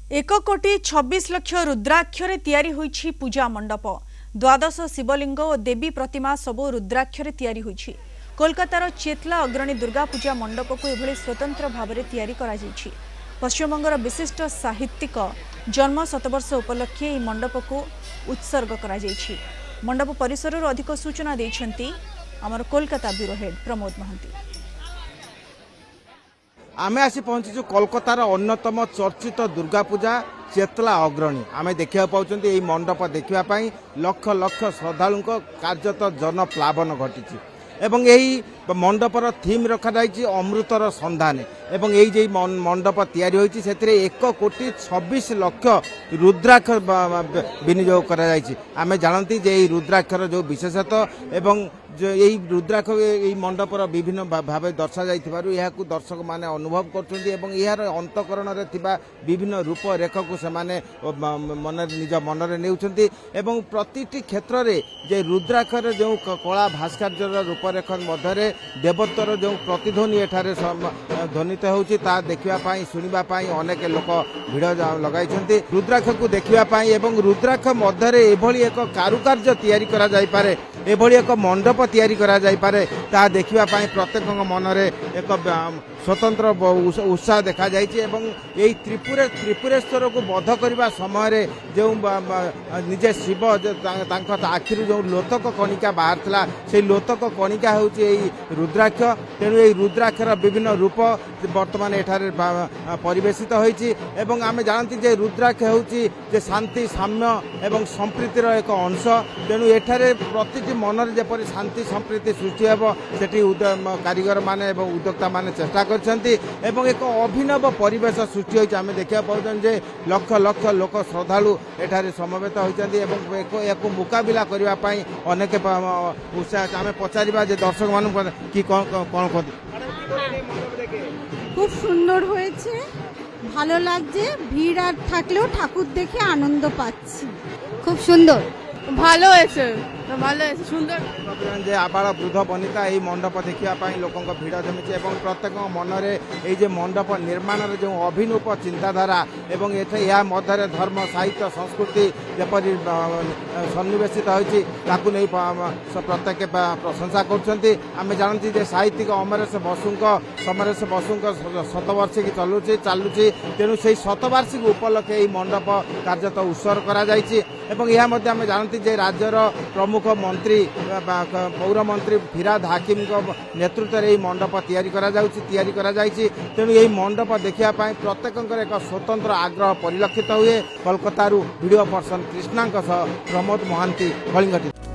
1,26,00,000 रुद्राक्षरे तैयारी होईछि पूजा मंडप। द्वादश शिवलिंग और देवी प्रतिमा सबू रुद्राक्षरे तैयारी होईछि। कोलकातार चेतला अग्रणी दुर्गा पूजा मंडप को एभली स्वतंत्र भाव में तैयारी करा जायछि। पश्चिमबंगर विशिष्ट साहित्यिक जन्म शतवर्ष उपलक्षे ଏହି मंडप को उत्सर्ग करा जायछि। मंडप परिसर अधिक सूचना दैछन्ति हमर कोलकाता ब्यूरो हेड प्रमोद महंती। आमे आसी पहुंचीचु कोलकातार अन्यतम चर्चित दुर्गा पूजा चेतला अग्रणी। आमे देखा पाउछन्ती एही मंडप देखिबा लक्ष लक्ष श्रद्धालु कार्यत जनप्लावन घटी एवं यही मंडपर थीम रखा जाइए अमृतर संधान एवं यही जे मंडप तैयारी होइछि सेतिरे 1,26,00,000 रुद्राक्ष विनियोग करा जाइछि। आमे जानती जे यही रुद्राक्षर जो विशेषता एवं जो यही रुद्राक्ष यही मंडपर विभिन्न भाव दर्शा जाइथिबारु यहाकु दर्शक माने अनुभव करछन्ती एवं यार अंतकरण रे थिबा विभिन्न रूप रेखा को से माने मन निज मन रे नेउछन्ती एवं प्रतिटी क्षेत्र रे जे रुद्राक्षर जो कला भास्कर्यर रूपरेखा मध्य देवत्वर जो प्रतिध्वनि एठारे ध्वनित होउछि ता देखिबा पाई सुनिबा पाई अनेक लोक भिड़ लगाइछन्ती। रुद्राक्ष को देखिबा पाई एवं रुद्राक्ष मध्य एभली एक कारुकार्य तैयारी करा जाय पारे एभली एक मंडप तैयारी करा जाय पारे ता देखिबा पाई प्रत्येक मन रे एक स्वतंत्र उत्साह देखा जाइए एवं यही त्रिपुरेश्वर को बध करने समय जो निजे शिव आखिर जो लोतक कणिका बाहर था से लोतक कणिका हूँ रुद्राक्ष। तेणु यही रुद्राक्षर विभिन्न रूप बर्तमान एठारे परिवेशित होती एवं आमे जानती जे रुद्राक्ष हूँ शांति साम्य एवं संप्रीतिर एक अंश। तेणु एठारे प्रतिटी मनरे जेपरि शांति संप्रीति सृष्टि हेब सेठी कारीगर माने एवं उद्योक्ता माने चेष्टा एवं एक अभिनव परिवेश सृष्टि होइछि। आमे देखिया पाउछन जे लक्ष लक्ष लोक श्रद्धालु एठारे समवेत होइछन्ति एवं एको मुकाबिला करिवा पई अनेक उत्साह। आमे पचारिबा जे दर्शक मानु कि कोन कोन खूब सुंदर হয়েছে, ভালো লাগছে। ভিড় আর থাকলেও ঠাকুর দেখে আনন্দ পাচ্ছি। খুব সুন্দর, ভালো হয়েছে, ভালো হয়েছে, সুন্দর। যে আবাଳ বৃদ্ধ বনিতা এই মণ্ডপ দেখিবা লোক ভিড় জমিছে এবং প্রত্যেক মନରେ এই যে মণ্ডপ নির্মাণের যে অভিনব চিন্তাধারা এবং এর মধ্যে ধর্ম সাহিত্য সংস্কৃতি যেপরি সন্নিবেশিত হয়েছে তাকে নেই প্রত্যেক প্রশংসা করছেন। আমি জানি যে সাহিত্যিক অমরেশ বসুঙ্ক শতবার্ষিকী চালুছি তেণু সেই শতবার্ষিকী উপলক্ষে এই মণ্ডপ কার্যত উৎসর্গ করা যাইছে এবং ইহা মধ্যে আমি জানি যে রাজ্যর প্রমুখ মন্ত্রী পৌরমন্ত্রী ফিরাদ হাকিম নেতৃত্বে এই মণ্ডপ তৈরি করা যাইছি। তেণু এই মণ্ডপ দেখা প্রত্যেকঙ্কর এক স্বতন্ত্র আগ্রহ পরিলক্ষিত হুয়ে। কোলকাতার ভিডিও পর্সন কৃষ্ণাঙ্ক সহ প্রমোদ মহান্তি, কলিঙ্গ টিভি।